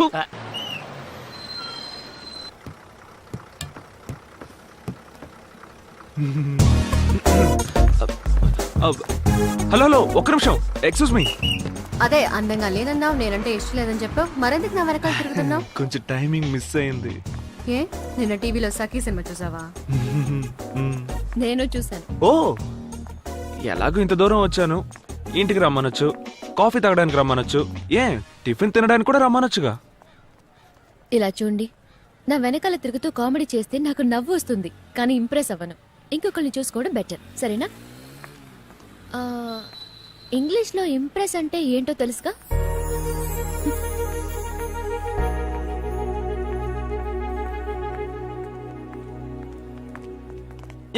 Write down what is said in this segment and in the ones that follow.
Hello hello, ఒక్క నిమిషం, excuse me. అదే అందంగా లేదన్నావు, నేనంటే ఇష్టం లేదని చెప్పావు, మరెందుకు నా వెనకాల తిరుగుతున్నావు? కొంచెం టైమింగ్ మిస్ అయింది. ఏ నిన్న టీవీలో సఖీ సినిమా చూసావా? నేను చూసాను. ఓ, ఎలాగో ఇంత దూరం వచ్చాను, ఇంటికి రమ్మనొచ్చు, కాఫీ తాగడానికి రమ్మనొచ్చు, ఏ టిఫిన్ తినడానికి కూడా రమ్మనొచ్చుగా. ఇలా చూడండి, నా వెనకాల తిరుగుతూ కామెడీ చేస్తే నాకు నవ్వు వస్తుంది, కానీ ఇంప్రెస్ అవ్వను. ఇంకొకరిని చూసుకోవడం బెటర్, సరేనా? ఇంగ్లీష్లో ఇంప్రెస్ అంటే ఏంటో తెలుసుగా?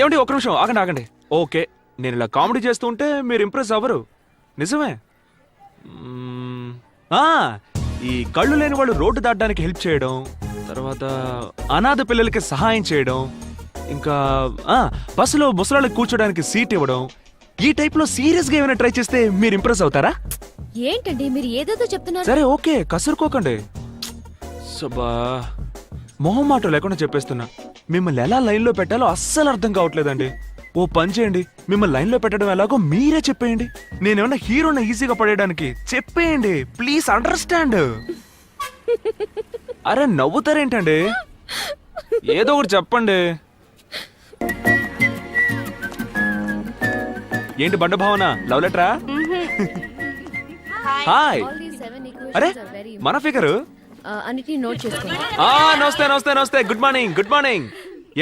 ఏమండి, ఒక్క నిమిషం ఆగండి ఆగండి. ఓకే, నేను ఇలా కామెడీ చేస్తూ ఉంటే మీరు ఇంప్రెస్ అవ్వరు, నిజమే. ఈ కళ్ళు లేని వాళ్ళు రోడ్డు దాటడానికి హెల్ప్ చేయడం, తర్వాత అనాథ పిల్లలకి సహాయం చేయడం, ఇంకా బస్సులో ముసలాళ్ళకి కూర్చోడానికి సీట్ ఇవ్వడం, ఈ టైప్ లో సీరియస్ గా ఏమైనా ట్రై చేస్తే మీరు ఇంప్రెస్ అవుతారా? ఏంటండి మీరు ఏదేదో చెప్తున్నారు. సరే ఓకే, కసురుకోకండి. సబా, మొహం మాట లేకుండా చెప్పేస్తున్నా, మిమ్మల్ని ఎలా లైన్ లో పెట్టాలో అస్సలు అర్థం కావట్లేదండి. ఓ పని చేయండి, మిమ్మల్ని లైన్ లో పెట్టడం ఎలాగో మీరే చెప్పేయండి. నేనేమన్నా హీరోని ఈజీగా పడేయడానికి చెప్పేయండి, ప్లీజ్ అండర్స్టాండ్. అరే నవ్వుతారేంటండి, ఏదో ఒకటి చెప్పండి. ఏంటి బండ భావన, లవ్ లెటరా? హాయ్. అరే మన ఫిగరు అన్నిటిని నోట్ చేసుకోండి. నమస్తే నమస్తే నమస్తే, గుడ్ మార్నింగ్ గుడ్ మార్నింగ్.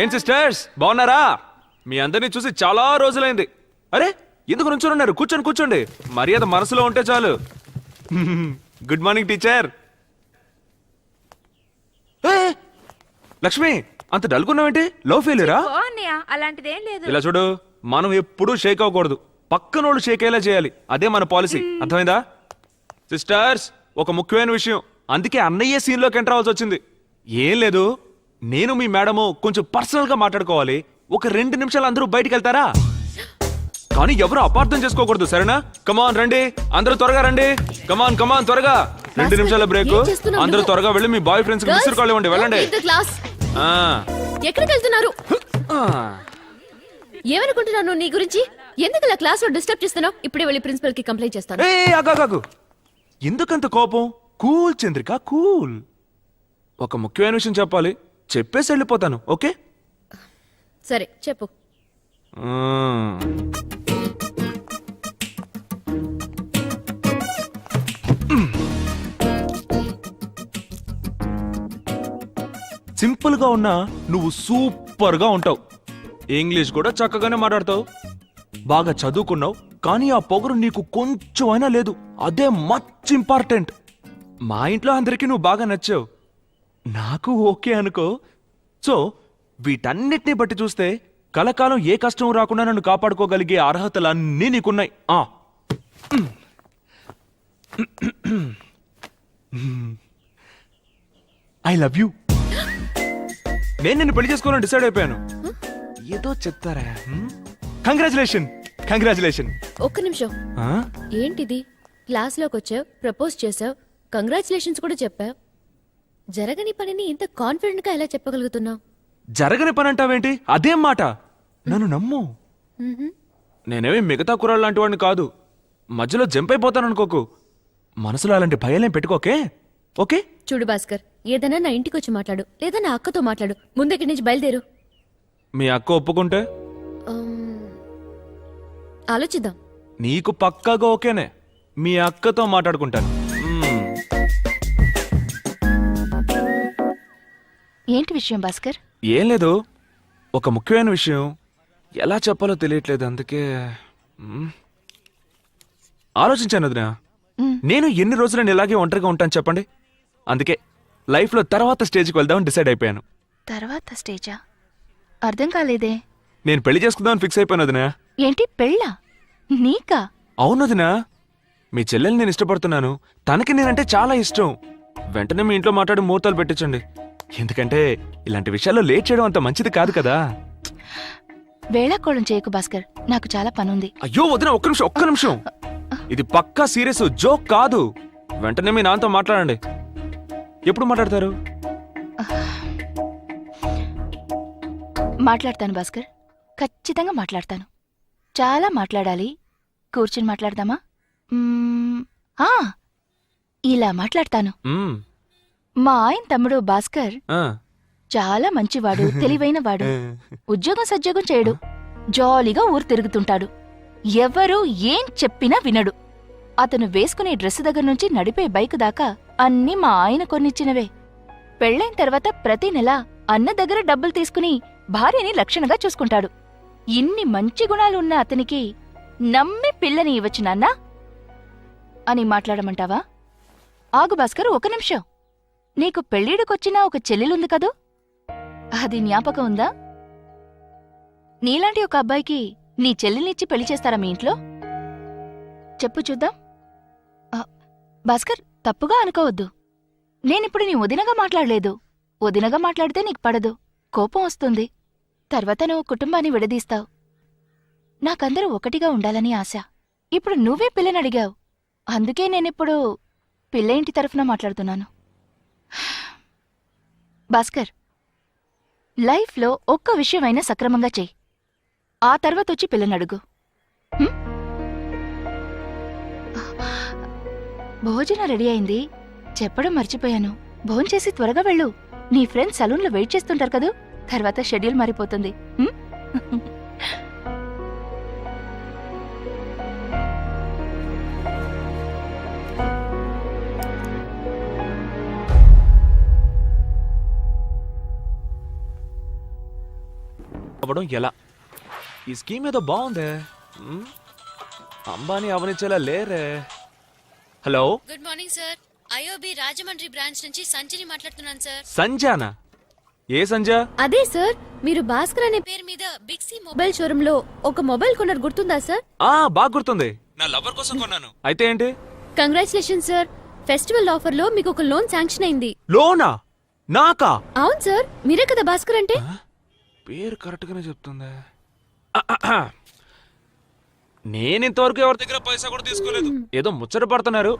ఏం సిస్టర్స్ బాగున్నారా? మీ అందరినీ చూసి చాలా రోజులైంది. అరే ఎందుకు నుంచొని ఉన్నారు, కూర్చోండి కూర్చోండి, మర్యాద మనసులో ఉంటే చాలు. Good morning teacher. లక్ష్మి, అంత డల్గున్నావేంటి, లవ్ ఫెయిల్యూరా? అలాంటిదేం లేదు. ఇలా చూడు, మనం ఎప్పుడూ షేక్ అవ్వకూడదు, పక్కనోళ్ళు షేక్ అయ్యేలా చేయాలి, అదే మన పాలసీ, అర్థమైందా? సిస్టర్స్, ఒక ముఖ్యమైన విషయం, అందుకే అన్నయ్య సీన్ లోకి ఎంటర్ అవ్వాల్సి వచ్చింది. ఏం లేదు, నేను మీ మేడము కొంచెం పర్సనల్ గా మాట్లాడుకోవాలి. ఒక 2 నిమిషాలు అందరూ బయటికి వెళ్తారా? కానీ ఎవరు అపార్థం చేసుకోకూడదు, సరేనా? కమాన్ రండి, అందరూ త్వరగా రండి, కమాన్ కమాన్ త్వరగా. 2 నిమిషాల బ్రేక్, అందరూ త్వరగా వెళ్ళి మీ బాయ్ ఫ్రెండ్స్ కి మిస్టర్ కాల్ ఇవ్వండి, వెళ్ళండి. ఎక్కడికి వెళ్తున్నారు? ఏమనుకుంటున్నాను నీ గురించి? ఎందుకు ఇలా క్లాస్ లో డిస్టర్బ్ చేస్తున్నావు? ఇప్పుడే వెళ్ళి ప్రిన్సిపల్ కి కంప్లైంట్ చేస్తాను. ఆగు, ఎందుకంత కోపం? Cool Chandrika, cool. ఒక ముఖ్యమైన విషయం చెప్పాలి, చెప్పేసి వెళ్ళిపోతాను, ఓకే? సరే చెప్పు. సింపుల్ గా ఉన్నా నువ్వు సూపర్ గా ఉంటావు. ఇంగ్లీష్ కూడా చక్కగానే మాట్లాడతావు, బాగా చదువుకున్నావు, కానీ ఆ పొగరు నీకు కొంచెం అయినా లేదు, అదే మచ్ ఇంపార్టెంట్. మా ఇంట్లో అందరికీ నువ్వు బాగా నచ్చావు, నాకు ఓకే అనుకో. సో వీటన్నిటిని బట్టి చూస్తే కలకాలం ఏ కష్టం రాకుండా నన్ను కాపాడుకోగలిగే అర్హతలన్నీ నీకున్నాయి. I love you. నేను నిన్ను పెళ్లి చేసుకోవాలని డిసైడ్ అయిపోయాను. ఏదో చెప్తారా? Congratulation congratulation. ఒక్క నిమిషం, ఏంటిది? క్లాస్ లోకి వచ్చావు, ప్రపోజ్ చేసావు, కంగ్రాచులేషన్స్ కూడా చెప్పావు. జరగని పనిని ఇంత కాన్ఫిడెంట్ గా ఎలా చెప్పగలుగుతున్నావు? జరగని పని అంటావేంటి? అదేం మాట, నన్ను నమ్ము. నేనేమి మిగతా కుర్రాళ్ళు లాంటి వాడిని కాదు, మధ్యలో జంప్ అయిపోతాను అనుకోకు. మనసులో అలాంటి భయాలేం పెట్టుకోకే, ఓకే? చూడు భాస్కర్, ఏదైనా నా ఇంటికి వచ్చి మాట్లాడు, లేదా నా అక్కతో మాట్లాడు. ముందెక్కడి నుంచి బయలుదేరు. మీ అక్క ఒప్పుకుంటే ఆలోచిద్దాం. నీకు పక్కాగా ఓకేనే, మీ అక్కతో మాట్లాడుకుంటాను. ఏంటి విషయం భాస్కర్? ఏం లేదు, ఒక ముఖ్యమైన విషయం, ఎలా చెప్పాలో తెలియట్లేదు, అందుకే ఆలోచించాను. వదినా, నేను ఎన్ని రోజులు నేను ఇలాగే ఒంటరిగా ఉంటాను చెప్పండి? అందుకే లైఫ్లో తర్వాత స్టేజ్కి వెళ్దామని డిసైడ్ అయిపోయాను. తర్వాత స్టేజా? అర్థం కాలేదే. నేను పెళ్లి చేసుకుందామని ఫిక్స్ అయిపోయాను వదినా. ఏంటి, పెళ్ళా? నీకా? అవును వదినా, మీ చెల్లెల్ని నేను ఇష్టపడుతున్నాను, తనకి నేనంటే చాలా ఇష్టం. వెంటనే మీ ఇంట్లో మాట్లాడి ముహూర్తాలు పెట్టించండి, ఎందుకంటే ఇలాంటి విషయాల్లో లేట్ చేయడం అంత మంచిది కాదు కదా. వేళాకోళం చేయకు భాస్కర్, నాకు చాలా పనుంది. అయ్యో వదినా, ఒక్క నిమిషం, ఇది పక్కా సీరియస్, జోక్ కాదు. వెంటనే మీ నాన్నతో మాట్లాడండి. ఎప్పుడు మాట్లాడతారు? మాట్లాడతాను భాస్కర్, ఖచ్చితంగా మాట్లాడతాను. చాలా మాట్లాడాలి. కూర్చుని మాట్లాడదామా? ఆ, ఇలా మాట్లాడతాను. మ్మ్. మా ఆయన తమ్ముడు భాస్కర్ ఆ. చాలా మంచివాడు, తెలివైనవాడు. ఉద్యోగం సద్యోగం చేయడు, జాలీగా ఊరు తిరుగుతుంటాడు. ఎవరు ఏం చెప్పినా వినడు. అతను వేసుకునే డ్రెస్ దగ్గర నుంచి నడిపే బైక్ దాకా అన్నీ మా ఆయన కొనిచ్చినవే. పెళ్ళైన తర్వాత ప్రతి నెల అన్న దగ్గర డబ్బులు తీసుకుని భార్యని లక్షణంగా చూసుకుంటాడు. ఇన్ని మంచి గుణాలు ఉన్న అతనికి నమ్మి పిల్లని ఇవ్వచ్చు నాన్నా అని మాట్లాడమంటావా? ఆగు భాస్కర్, ఒక నిమిషం. నీకు పెళ్ళిడికొచ్చిన ఒక చెల్లెలుంది కదూ, అది జ్ఞాపకం ఉందా? నీలాంటి ఒక అబ్బాయికి నీ చెల్లెల్నిచ్చి పెళ్లి చేస్తారా మీ ఇంట్లో? చెప్పు చూద్దాం. భాస్కర్, తప్పుగా అనుకోవద్దు. నేనిప్పుడు నీ వదినగా మాట్లాడలేదు. వదినగా మాట్లాడితే నీకు పడదు, కోపం వస్తుంది. తర్వాత నువ్వు కుటుంబాన్ని విడదీస్తావు. నాకందరూ ఒకటిగా ఉండాలని ఆశ. ఇప్పుడు నువ్వే పిల్లని అడిగావు, అందుకే నేనిప్పుడు పిల్ల ఇంటి తరఫున మాట్లాడుతున్నాను. భాస్కర్, లైఫ్లో ఒక్క విషయమైనా సక్రమంగా చెయ్యి, ఆ తర్వాతొచ్చి పిల్లనడుగు. భోజనం రెడీ అయింది, చెప్పడం మర్చిపోయాను. భోంచేసి త్వరగా వెళ్ళు. నీ ఫ్రెండ్స్ సలూన్లో వెయిట్ చేస్తుంటారు కదూ, తర్వాత షెడ్యూల్ మారిపోతుంది. అవ్వడం ఎలా? ఈ స్కీమ్ ఏదో బాగుందే. మ్మ్. అంబానీ అవనిచ్చేలా లేరే. Hello, good morning sir. IOB Rajahmundry branch నుంచి సంజయ్ మాట్లాడుతున్నాను సార్. సంజానా? ఏ సంజా? అదే సార్, మీరు భాస్కర్ అనే పేరు మీద బిగ్ సి మొబైల్ షోరూమ్ లో ఒక మొబైల్ కొన్నారు, గుర్తుందా సార్? బాగా గుర్తుంది. నా లవర్ కోసం కొన్నాను. అయితే ఏంటి? కంగ్రాచులేషన్ సార్, ఫెస్టివల్ ఆఫర్ లో మీకు ఒక లోన్ శాంక్షన్ అయింది. లోనా? నాకా? అవును సార్, మీరే కదా భాస్కర్ అంటే. పేరు కరెక్ట్ గానే చెప్తుందా? నేనింతవరకు ఎవరి దగ్గర పైసా కూడా తీసుకోలేదు. ఏదో ముచ్చట పడుతున్నారు.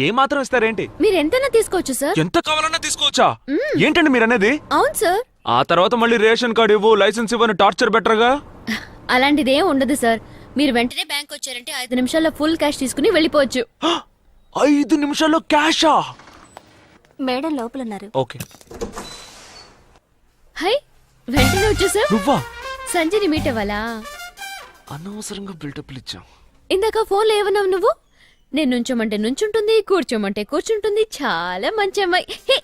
ఏ మాత్రం ఇస్తారేంటి? మీరు ఎంతైనా తీసుకోవచ్చు సార్. ఎంత కావాలన్నా తీసుకోవచ్చా? ఏంటండి మీరు అనేది? అవును సార్. ఆ తర్వాత మళ్ళీ రేషన్ కార్డు ఇవ్వు, లైసెన్స్ ఇవ్వని టార్చర్ బెటర్గా. అలాంటిదేం ఉండదు సార్. మీరు వెంటనే బ్యాంక్ వచ్చారంటే 5 నిమిషాల్లో ఫుల్ క్యాష్ తీసుకుని వెళ్ళిపోవచ్చు. 5 నిమిషాల్లో క్యాషా? మేడం లోపలున్నారు. ఓకే. హై, వెంటనే వచ్చేసా. నువ్వా? సంజయ్ని మీట్ అవ్వాలా? అనవసరంగా బిల్డప్లు ఇచ్చాం. ఇందాక ఫోన్లో ఏమన్నావు నువ్వు? నేను నుంచోమంటే నుంచుంటుంది, కూర్చోమంటే కూర్చుంటుంది. చాలా మంచి అమ్మాయి. హే,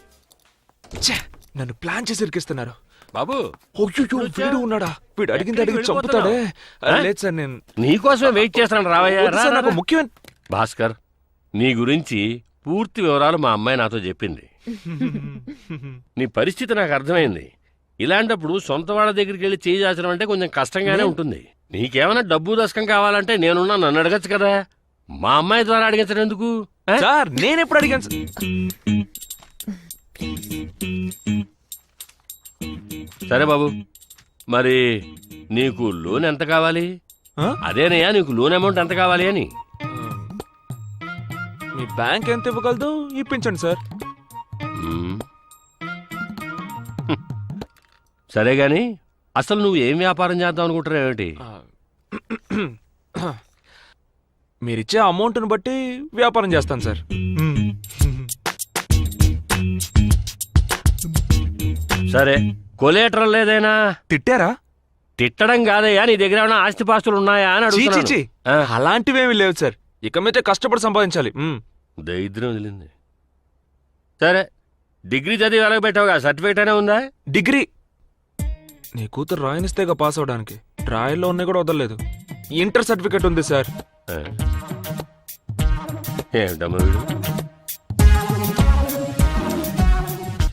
ఛే, నన్ను ప్లాన్ చేసి ఇరికిస్తున్నారు. బాబు అయ్యో, వీడు ఉన్నాడా? వీడు అడిగింది అడిగి చంపుతాడే. లేదు సార్, నేను నీకోసమే వెయిట్ చేస్తాను. రావయ్యా. వద్దు సార్, నాకు ముఖ్యమైన భాస్కర్, నీ గురించి పూర్తి వివరాలు మా అమ్మాయి నాతో చెప్పింది. నీ పరిస్థితి నాకు అర్థమైంది. ఇలాంటప్పుడు సొంత వాళ్ళ దగ్గరికి వెళ్ళి చేయి చాచడం అంటే కొంచెం కష్టంగానే ఉంటుంది. నీకేమైనా డబ్బు దశకం కావాలంటే నేనున్నా, నన్ను అడగచ్చు కదా. మా అమ్మాయి ద్వారా అడిగించడం ఎందుకు? సార్, నేను ఎప్పుడు అడిగాను సార్? సరే బాబు, మరి నీకు లోన్ ఎంత కావాలి? అదేనయ్యా, నీకు లోన్ అమౌంట్ ఎంత కావాలి అని. మీ బ్యాంక్ ఎంత ఇవ్వగలదు ఇప్పించండి సార్. సరే గాని అసలు నువ్వు ఏం వ్యాపారం చేద్దాం అనుకుంటున్నావు ఏమిటి? మీరిచ్చే అమౌంట్ని బట్టి వ్యాపారం చేస్తాను సార్. సరే, కొలేటరల్ లేదైనా? తిట్టారా? తిట్టడం కాదయ్యా, నీ దగ్గర ఏమైనా ఆస్తిపాస్తులు ఉన్నాయా అని చీ, చీ, అడుగుతున్నాను. చీ. అలాంటివేమీ లేవు సార్. ఇక మీదే కష్టపడి సంపాదించాలి. దరిద్రం వదిలింది. సరే, డిగ్రీ చదివి వెలగబెట్టావుగా, సర్టిఫికేట్ అయినా ఉందా? డిగ్రీ నీ కూతురు రాయనిస్తేగా పాస్ అవడానికి. రాయల్లో ఉన్నాయి కూడా వదలలేదు. ఇంటర్ సర్టిఫికేట్ ఉంది సార్. ఏమిటమ్మా వీడు?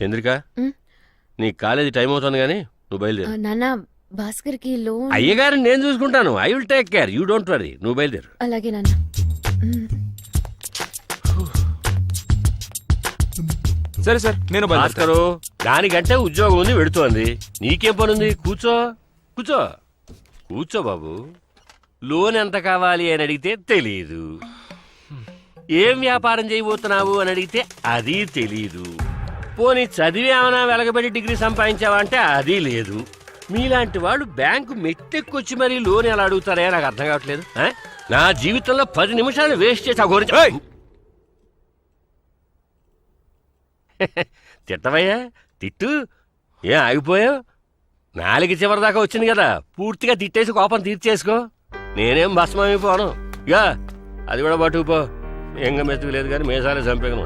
చంద్రిక, నీ కాలేజీ టైం అవుతుంది కానీ నువ్వు బయలుదేరు. నాన్న, భాస్కర్ కి లోన్. అయ్యగారిని నేను చూసుకుంటాను. I will take care, you don't worry. నువ్వు బయలుదేరు. అలాగే నాన్న. సరే సార్, నేను భాస్కరు, దానికంటే ఉద్యోగం ఉంది, వెడుతోంది. నీకేం పనుంది? కూర్చో కూర్చో కూర్చో బాబు. లోన్ ఎంత కావాలి అని అడిగితే తెలీదు, ఏం వ్యాపారం చేయబోతున్నావు అని అడిగితే అది తెలీదు. పోనీ చదివి ఏమైనా వెలగబెట్టి డిగ్రీ సంపాదించావా అంటే అది లేదు. మీలాంటి వాళ్ళు బ్యాంకు మెట్టెక్కొచ్చి మరీ లోన్ ఎలా అడుగుతారే నాకు అర్థం కావట్లేదు. నా జీవితంలో 10 నిమిషాలు వేస్ట్ చేసి ఆ గురించి ఏయ్! తిట్టవయ్యా, తిట్టు. ఏం ఆగిపోయావు? నాలుగు చివరి దాకా వచ్చింది కదా, పూర్తిగా తిట్టేసి కోపం తీర్చేసుకో. నేనేం భస్మైపోను. ఇక అది కూడా పట్టుకుపో. ఎంగ మెతుకు లేదు కానీ మేసాలే చంపేగను.